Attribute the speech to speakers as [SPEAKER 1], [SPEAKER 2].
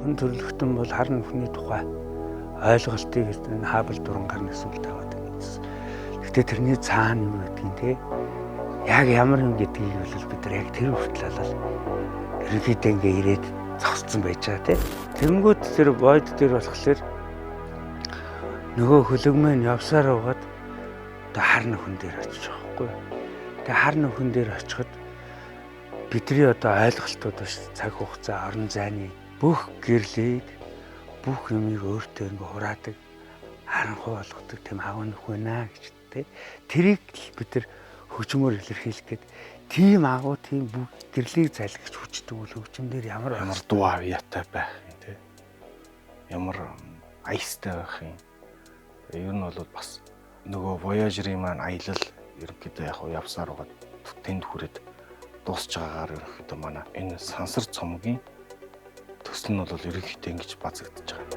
[SPEAKER 1] хүн төрөлхтөн бол харна хүний тухай ойлголтыг энэ хаабал дурангаар нэсүүл таваад байна. Гэхдээ тэрний цаана юу гэдгийг те яг ямар юм гэдгийг бол бид нар яг тэр хүртэл алал ерөнхийдөө ингээ ирээд зогссон байж байгаа те. Тэнгүүд тэр бойд дээр болохоор нөгөө хөлөгмөн явсаар угаад одоо харна хүн дээр очиж байгаа байхгүй. Тэгээ харна хүн дээр очиход бидний одоо ойлголтууд биш цаг хугацаа орон зайны бүх гэрлийг бүх юмыг өөртөө ингээ хураадаг харанхуй болгодог тийм хав нөх байна гэж тэ. Тэрийг л бид нар хөгжмөөр илэрхийлэх гээд тийм агуу тийм бүх гэрлийг залгиж хүчдэг үл хөгжмөндөр ямар
[SPEAKER 2] дуу авьяатай байх юм те. Ямар аястай байх юм. Ер нь бол бас нөгөө Voyager-ийн маань аялал ерөнхийдөө яг явсаар угаад тэнд хүрээд дуусж байгаагаар ерөнхийдөө манай энэ сансар цомгийн төсөл нь бол ерөнхийдөө ингэж базагдчихж байгаа.